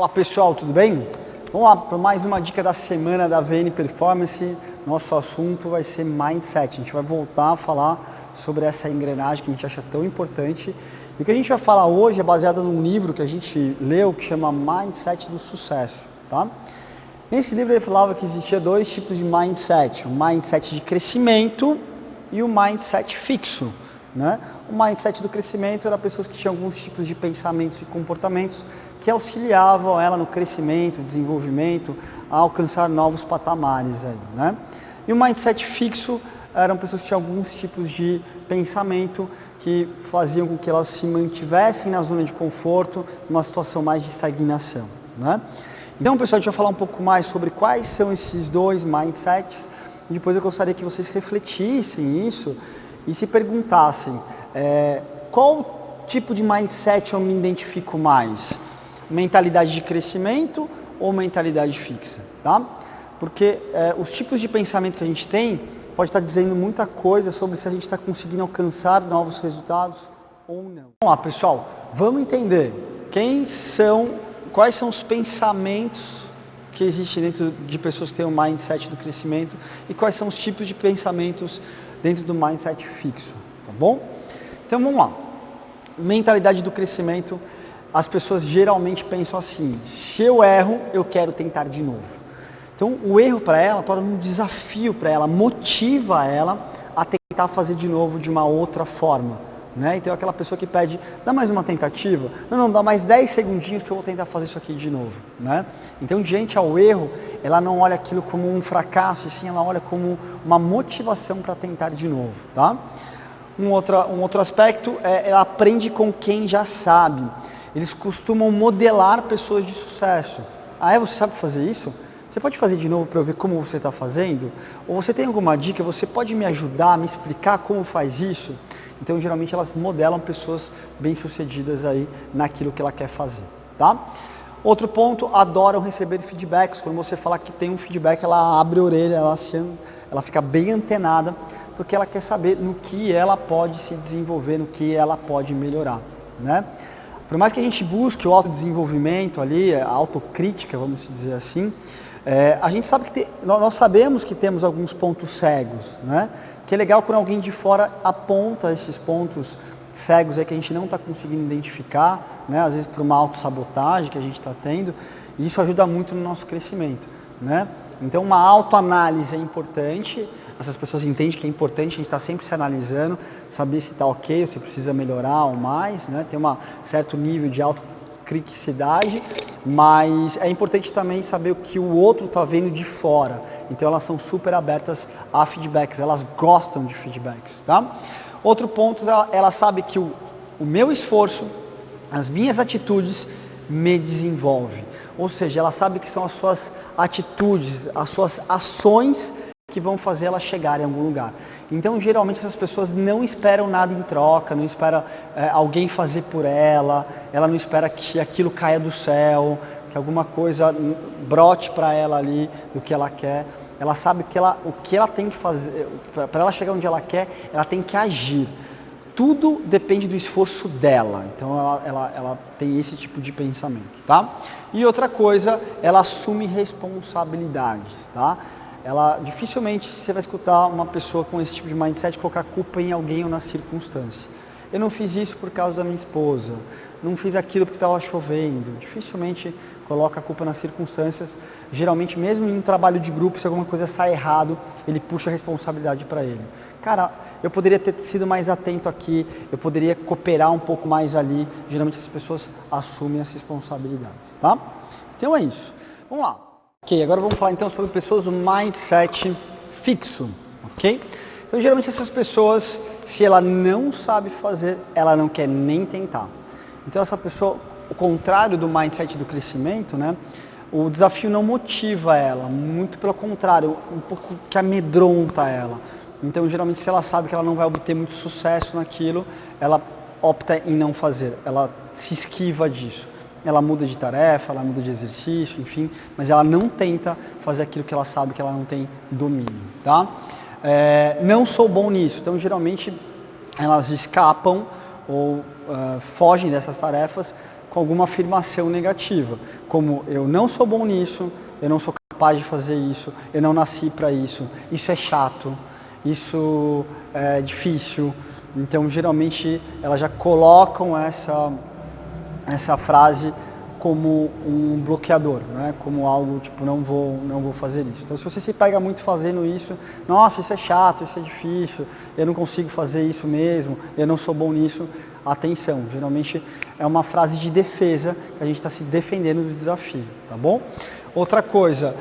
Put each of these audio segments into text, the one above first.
Fala pessoal, tudo bem? Vamos lá para mais uma dica da semana da VN Performance. Nosso assunto vai ser Mindset. A gente vai voltar a falar sobre essa engrenagem que a gente acha tão importante. E o que a gente vai falar hoje é baseado num livro que a gente leu que chama Mindset do Sucesso. Tá? Nesse livro ele falava que existia dois tipos de Mindset. O Mindset de crescimento e o Mindset fixo. Né? O Mindset do crescimento era pessoas que tinham alguns tipos de pensamentos e comportamentos que auxiliavam ela no crescimento, desenvolvimento, a alcançar novos patamares aí, né? E o mindset fixo eram pessoas que tinham alguns tipos de pensamento que faziam com que elas se mantivessem na zona de conforto, numa situação mais de estagnação, né? Então, pessoal, a gente vai falar um pouco mais sobre quais são esses dois mindsets e depois eu gostaria que vocês refletissem isso e se perguntassem qual tipo de mindset eu me identifico mais? Mentalidade de crescimento ou mentalidade fixa, tá? Porque os tipos de pensamento que a gente tem pode estar dizendo muita coisa sobre se a gente está conseguindo alcançar novos resultados ou não. Vamos lá, pessoal, vamos entender quais são os pensamentos que existem dentro de pessoas que têm o mindset do crescimento e quais são os tipos de pensamentos dentro do mindset fixo, tá bom? Então vamos lá. Mentalidade do crescimento. As pessoas geralmente pensam assim: se eu erro, eu quero tentar de novo. Então, o erro para ela torna um desafio para ela, motiva ela a tentar fazer de novo de uma outra forma. Né? Então, aquela pessoa que pede, dá mais uma tentativa? Não, dá mais 10 segundinhos que eu vou tentar fazer isso aqui de novo. Né? Então, diante ao erro, ela não olha aquilo como um fracasso, e sim ela olha como uma motivação para tentar de novo. Tá? Um outro aspecto é ela aprende com quem já sabe. Eles costumam modelar pessoas de sucesso. Você sabe fazer isso? Você pode fazer de novo para eu ver como você está fazendo? Ou você tem alguma dica? Você pode me ajudar, me explicar como faz isso? Então, geralmente, elas modelam pessoas bem-sucedidas aí naquilo que ela quer fazer, tá? Outro ponto, adoram receber feedbacks. Quando você fala que tem um feedback, ela abre a orelha, ela fica bem antenada, porque ela quer saber no que ela pode se desenvolver, no que ela pode melhorar, né? Por mais que a gente busque o autodesenvolvimento ali, a autocrítica, vamos dizer assim, a gente sabe que nós sabemos que temos alguns pontos cegos, né? Que é legal quando alguém de fora aponta esses pontos cegos que a gente não está conseguindo identificar, né? Às vezes por uma autossabotagem que a gente está tendo, e isso ajuda muito no nosso crescimento, né? Então uma autoanálise é importante. Essas pessoas entendem que é importante a gente estar sempre se analisando, saber se está ok, ou se precisa melhorar ou mais, né? Tem um certo nível de autocriticidade, mas é importante também saber o que o outro está vendo de fora. Então elas são super abertas a feedbacks, elas gostam de feedbacks, tá? Outro ponto, ela sabe que o meu esforço, as minhas atitudes me desenvolvem. Ou seja, ela sabe que são as suas atitudes, as suas ações que vão fazer ela chegar em algum lugar. Então, geralmente, essas pessoas não esperam nada em troca, não espera alguém fazer por ela não espera que aquilo caia do céu, que alguma coisa brote para ela ali do que ela quer. Ela sabe que o que ela tem que fazer, para ela chegar onde ela quer, ela tem que agir. Tudo depende do esforço dela, então ela tem esse tipo de pensamento, tá? E outra coisa, ela assume responsabilidades, tá? Dificilmente você vai escutar uma pessoa com esse tipo de mindset colocar culpa em alguém ou na circunstância. Eu não fiz isso por causa da minha esposa, não fiz aquilo porque estava chovendo. Dificilmente coloca a culpa nas circunstâncias. Geralmente, mesmo em um trabalho de grupo, se alguma coisa sai errado, ele puxa a responsabilidade para ele. Cara, eu poderia ter sido mais atento aqui, eu poderia cooperar um pouco mais ali. Geralmente as pessoas assumem as responsabilidades, tá? Então é isso. Vamos lá. Ok, agora vamos falar então sobre pessoas do mindset fixo, ok? Então geralmente essas pessoas, se ela não sabe fazer, ela não quer nem tentar. Então essa pessoa, o contrário do mindset do crescimento, né? O desafio não motiva ela, muito pelo contrário, um pouco que amedronta ela. Então geralmente se ela sabe que ela não vai obter muito sucesso naquilo, ela opta em não fazer, ela se esquiva disso. Ela muda de tarefa, ela muda de exercício, enfim, mas ela não tenta fazer aquilo que ela sabe que ela não tem domínio, tá? Não sou bom nisso, então geralmente elas escapam ou fogem dessas tarefas com alguma afirmação negativa, como eu não sou bom nisso, eu não sou capaz de fazer isso, eu não nasci para isso é chato, isso é difícil. Então, geralmente, elas já colocam essa frase como um bloqueador, né? Como algo tipo, não vou fazer isso. Então, se você se pega muito fazendo isso, nossa, isso é chato, isso é difícil, eu não consigo fazer isso mesmo, eu não sou bom nisso, atenção, geralmente é uma frase de defesa que a gente está se defendendo do desafio, tá bom? Outra coisa,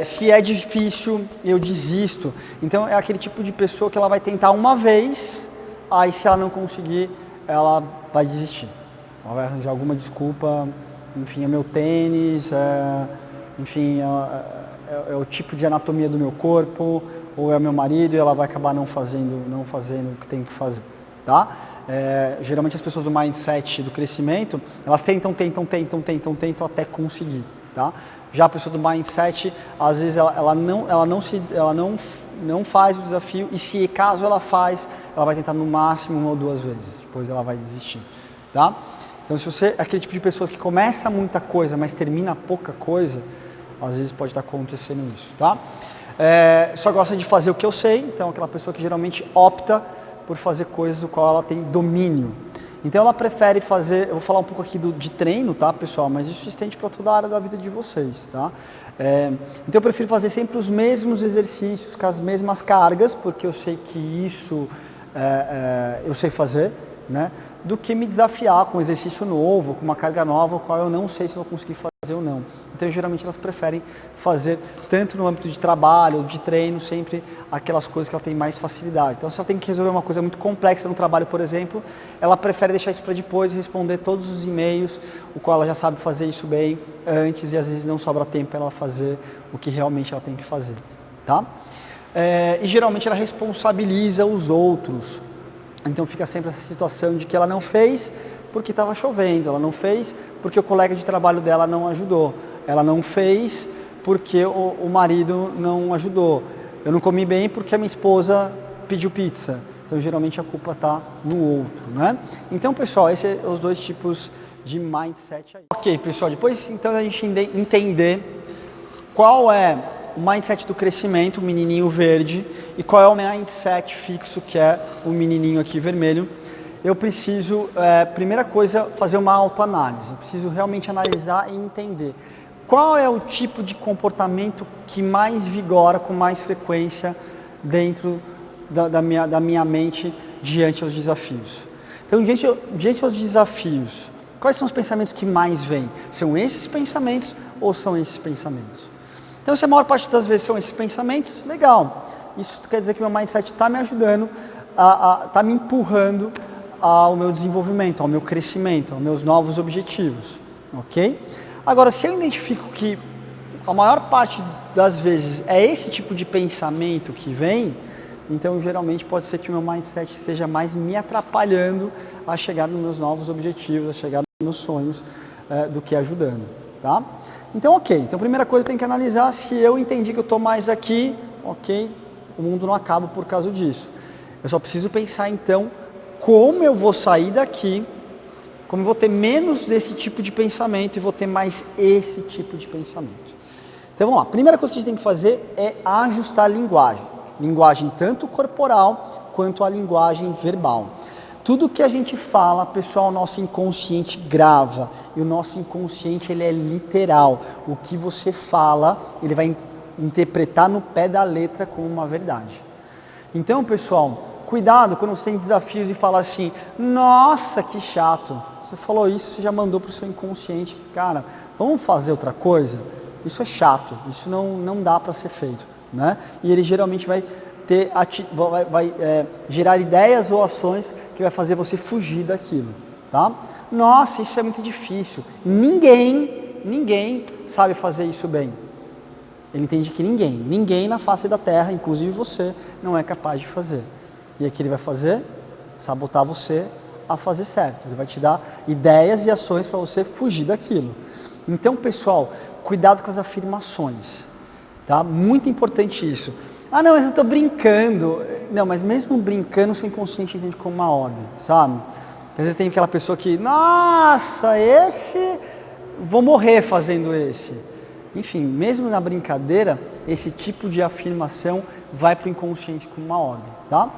se é difícil, eu desisto. Então, é aquele tipo de pessoa que ela vai tentar uma vez, aí se ela não conseguir, ela vai desistir. Ela vai arranjar alguma desculpa, enfim, é meu tênis, enfim, é o tipo de anatomia do meu corpo, ou é meu marido e ela vai acabar não fazendo o que tem que fazer, tá? Geralmente as pessoas do mindset do crescimento, elas tentam até conseguir, tá? Já a pessoa do mindset, às vezes ela não faz o desafio e se caso ela faz, ela vai tentar no máximo 1 ou 2 vezes, depois ela vai desistir, tá? Então, se você é aquele tipo de pessoa que começa muita coisa, mas termina pouca coisa, às vezes pode estar acontecendo isso, tá? Só gosta de fazer o que eu sei, então aquela pessoa que geralmente opta por fazer coisas do qual ela tem domínio. Então ela prefere fazer, eu vou falar um pouco aqui de treino, tá, pessoal? Mas isso se estende para toda a área da vida de vocês, tá? Então eu prefiro fazer sempre os mesmos exercícios, com as mesmas cargas, porque eu sei que isso eu sei fazer, né? Do que me desafiar com um exercício novo, com uma carga nova, o qual eu não sei se vou conseguir fazer ou não. Então, geralmente, elas preferem fazer, tanto no âmbito de trabalho ou de treino, sempre aquelas coisas que ela tem mais facilidade. Então, se ela tem que resolver uma coisa muito complexa no trabalho, por exemplo, ela prefere deixar isso para depois e responder todos os e-mails, o qual ela já sabe fazer isso bem antes e às vezes não sobra tempo para ela fazer o que realmente ela tem que fazer, tá? E geralmente ela responsabiliza os outros. Então fica sempre essa situação de que ela não fez porque estava chovendo, ela não fez porque o colega de trabalho dela não ajudou, ela não fez porque o marido não ajudou, eu não comi bem porque a minha esposa pediu pizza. Então geralmente a culpa está no outro, né? Então, pessoal, esses são os 2 tipos de mindset aí. Ok, pessoal, depois então a gente entender qual é o mindset do crescimento, o menininho verde, e qual é o mindset fixo, que é o menininho aqui vermelho, eu preciso, primeira coisa, fazer uma autoanálise. Eu preciso realmente analisar e entender qual é o tipo de comportamento que mais vigora, com mais frequência, dentro da minha mente diante aos desafios. Então, diante aos desafios, quais são os pensamentos que mais vêm? São esses pensamentos ou são esses pensamentos? Então, se a maior parte das vezes são esses pensamentos, legal. Isso quer dizer que meu mindset está me ajudando, está me empurrando ao meu desenvolvimento, ao meu crescimento, aos meus novos objetivos, ok? Agora, se eu identifico que a maior parte das vezes é esse tipo de pensamento que vem, então geralmente pode ser que o meu mindset esteja mais me atrapalhando a chegar nos meus novos objetivos, a chegar nos meus sonhos, do que ajudando, tá? Então, ok. Então, a primeira coisa tem que analisar se eu entendi que eu estou mais aqui, ok, o mundo não acaba por causa disso. Eu só preciso pensar, então, como eu vou sair daqui, como eu vou ter menos desse tipo de pensamento e vou ter mais esse tipo de pensamento. Então, vamos lá. A primeira coisa que a gente tem que fazer é ajustar a linguagem. Linguagem tanto corporal quanto a linguagem verbal. Tudo que a gente fala, pessoal, o nosso inconsciente grava. E o nosso inconsciente, ele é literal. O que você fala, ele vai interpretar no pé da letra como uma verdade. Então, pessoal, cuidado quando você tem desafios e fala assim, nossa, que chato. Você falou isso, você já mandou para o seu inconsciente, cara, vamos fazer outra coisa? Isso é chato, isso não dá para ser feito, né? E ele geralmente vai gerar ideias ou ações que vai fazer você fugir daquilo, tá? Nossa, isso é muito difícil. Ninguém sabe fazer isso bem. Ele entende que ninguém na face da terra, inclusive você, não é capaz de fazer. E aí o que ele vai fazer? Sabotar você a fazer certo. Ele vai te dar ideias e ações para você fugir daquilo. Então, pessoal, cuidado com as afirmações, tá? Muito importante isso. Ah, não, mas eu estou brincando. Não, mas mesmo brincando, o seu inconsciente entende como uma ordem, sabe? Às vezes tem aquela pessoa que, nossa, vou morrer fazendo esse. Enfim, mesmo na brincadeira, esse tipo de afirmação vai para o inconsciente como uma ordem, tá?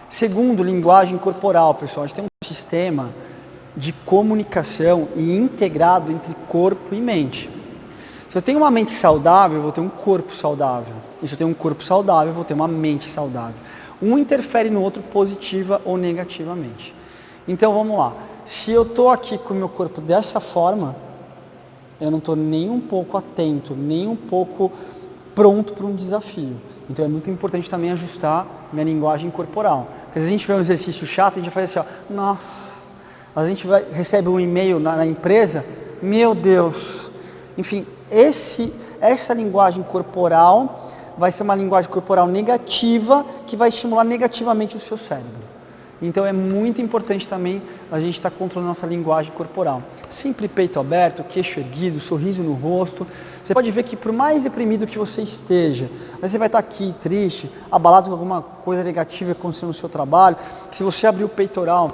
Segundo, linguagem corporal, pessoal. A gente tem um sistema de comunicação e integrado entre corpo e mente. Se eu tenho uma mente saudável, eu vou ter um corpo saudável. E se eu tenho um corpo saudável, eu vou ter uma mente saudável. Um interfere no outro positiva ou negativamente. Então vamos lá. Se eu estou aqui com o meu corpo dessa forma, eu não estou nem um pouco atento, nem um pouco pronto para um desafio. Então é muito importante também ajustar minha linguagem corporal. Porque às vezes a gente vê um exercício chato e a gente faz assim, ó, nossa, a gente recebe um e-mail na empresa, meu Deus. Enfim, essa linguagem corporal vai ser uma linguagem corporal negativa que vai estimular negativamente o seu cérebro. Então é muito importante também a gente estar controlando nossa linguagem corporal. Sempre peito aberto, queixo erguido, sorriso no rosto. Você pode ver que por mais deprimido que você esteja, mas você vai estar aqui triste, abalado com alguma coisa negativa que aconteceu no seu trabalho, se você abrir o peitoral,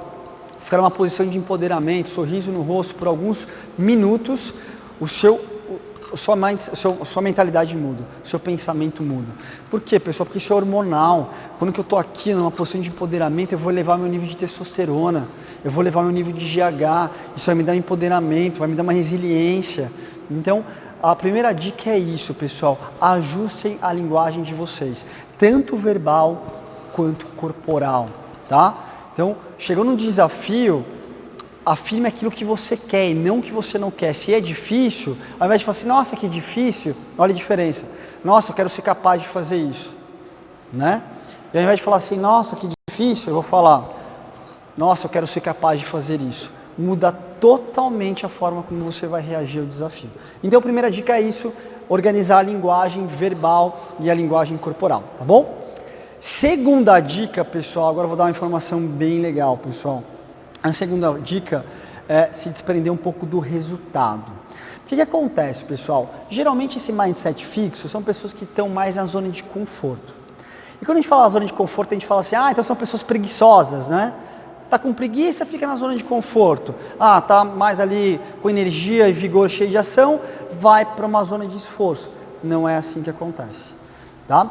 ficar numa posição de empoderamento, sorriso no rosto por alguns minutos, sua mentalidade muda, o seu pensamento muda. Por quê, pessoal? Porque isso é hormonal. Quando que eu estou aqui numa posição de empoderamento, eu vou levar meu nível de testosterona, eu vou levar meu nível de GH, isso vai me dar um empoderamento, vai me dar uma resiliência. Então, a primeira dica é isso, pessoal. Ajustem a linguagem de vocês, tanto verbal quanto corporal, tá? Então, chegou num desafio, afirme aquilo que você quer e não o que você não quer. Se é difícil, ao invés de falar assim, nossa, que difícil, olha a diferença. Nossa, eu quero ser capaz de fazer isso, né? E ao invés de falar assim, nossa, que difícil, eu vou falar, nossa, eu quero ser capaz de fazer isso. Muda totalmente a forma como você vai reagir ao desafio. Então a primeira dica é isso, organizar a linguagem verbal e a linguagem corporal, tá bom? Segunda dica, pessoal, agora eu vou dar uma informação bem legal, pessoal. A segunda dica é se desprender um pouco do resultado. O que acontece, pessoal? Geralmente esse mindset fixo são pessoas que estão mais na zona de conforto. E quando a gente fala na zona de conforto, a gente fala assim, então são pessoas preguiçosas, né? Tá com preguiça, fica na zona de conforto. Tá mais ali com energia e vigor cheio de ação, vai para uma zona de esforço. Não é assim que acontece, tá?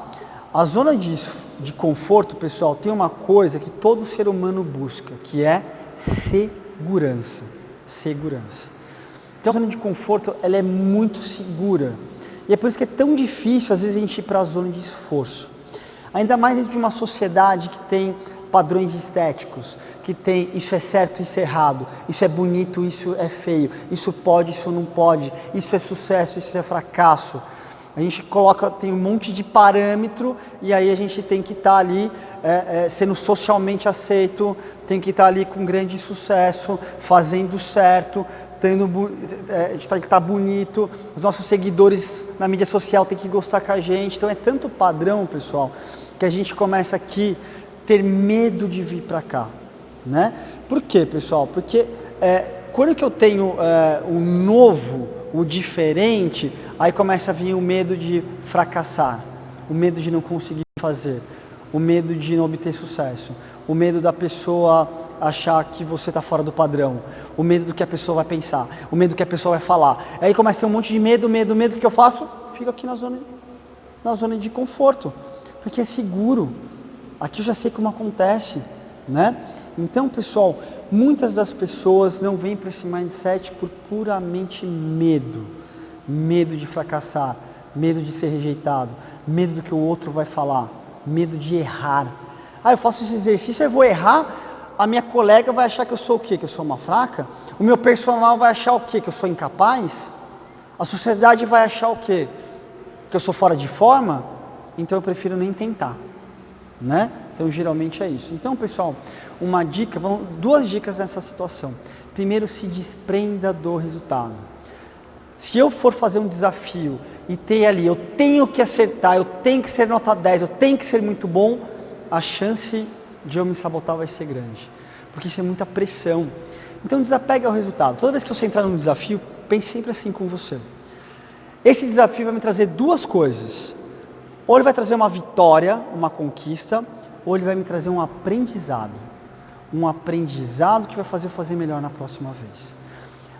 A zona de conforto, pessoal, tem uma coisa que todo ser humano busca, que é segurança. Segurança. Então a zona de conforto, ela é muito segura. E é por isso que é tão difícil, às vezes, a gente ir para a zona de esforço. Ainda mais dentro de uma sociedade que tem padrões estéticos, que tem isso é certo, isso é errado, isso é bonito, isso é feio, isso pode, isso não pode, isso é sucesso, isso é fracasso. A gente tem um monte de parâmetro e aí a gente tem que estar ali sendo socialmente aceito, tem que estar ali com grande sucesso, fazendo certo, a gente tem que estar bonito, os nossos seguidores na mídia social têm que gostar com a gente. Então é tanto padrão, pessoal, que a gente começa aqui ter medo de vir para cá, né? Por quê, pessoal? Porque quando que eu tenho o novo, o diferente, aí começa a vir o medo de fracassar, o medo de não conseguir fazer, o medo de não obter sucesso, o medo da pessoa achar que você está fora do padrão, o medo do que a pessoa vai pensar, o medo do que a pessoa vai falar. Aí começa a ter um monte de medo, o que eu faço? Fico aqui na zona de conforto, porque é seguro. Aqui eu já sei como acontece, né? Então, pessoal, muitas das pessoas não vêm para esse mindset por puramente medo. Medo de fracassar, medo de ser rejeitado, medo do que o outro vai falar, medo de errar. Eu faço esse exercício, eu vou errar, a minha colega vai achar que eu sou o quê? Que eu sou uma fraca? O meu personal vai achar o quê? Que eu sou incapaz? A sociedade vai achar o quê? Que eu sou fora de forma? Então eu prefiro nem tentar, né? Então geralmente é isso. Então, pessoal, duas dicas nessa situação. Primeiro, se desprenda do resultado. Se eu for fazer um desafio e ter ali, eu tenho que acertar, eu tenho que ser nota 10, eu tenho que ser muito bom, a chance de eu me sabotar vai ser grande. Porque isso é muita pressão. Então desapega ao resultado. Toda vez que você entrar num desafio, pense sempre assim com você. Esse desafio vai me trazer duas coisas. Ou ele vai trazer uma vitória, uma conquista, ou ele vai me trazer um aprendizado. um aprendizado que vai fazer melhor na próxima vez.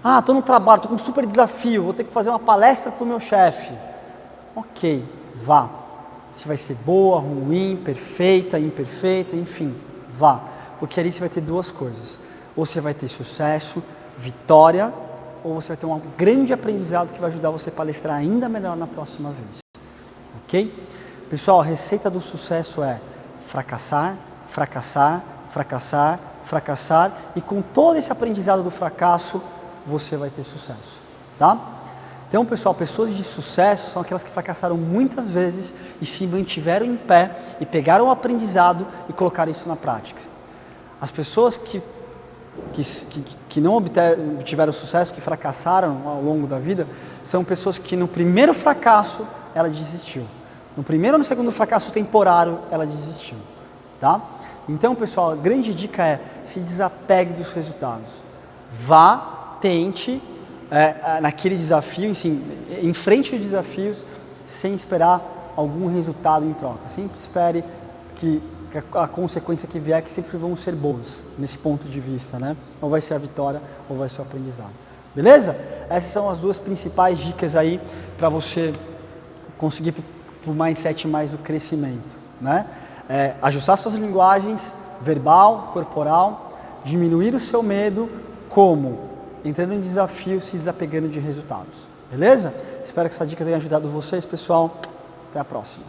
Ah, estou no trabalho, estou com um super desafio, vou ter que fazer uma palestra para o meu chefe. Ok, vá. Se vai ser boa, ruim, perfeita, imperfeita, enfim, vá. Porque ali você vai ter duas coisas. Ou você vai ter sucesso, vitória, ou você vai ter um grande aprendizado que vai ajudar você a palestrar ainda melhor na próxima vez. Ok? Pessoal, a receita do sucesso é fracassar, fracassar, fracassar, fracassar, e com todo esse aprendizado do fracasso, você vai ter sucesso, tá? Então, pessoal, pessoas de sucesso são aquelas que fracassaram muitas vezes e se mantiveram em pé e pegaram o aprendizado e colocaram isso na prática. As pessoas que não obtiveram sucesso, que fracassaram ao longo da vida, são pessoas que no primeiro fracasso ela desistiu. No primeiro ou no segundo fracasso temporário ela desistiu, tá? Então, pessoal, a grande dica é se desapegue dos resultados. Vá, tente naquele desafio, assim, enfrente os desafios sem esperar algum resultado em troca. Sempre espere que a consequência que vier, que sempre vão ser boas, nesse ponto de vista, né? Ou vai ser a vitória, ou vai ser o aprendizado. Beleza? Essas são as duas principais dicas aí para você conseguir o mindset mais do crescimento, né? Ajustar suas linguagens, verbal, corporal, diminuir o seu medo, como? Entrando em desafio, se desapegando de resultados. Beleza? Espero que essa dica tenha ajudado vocês, pessoal. Até a próxima.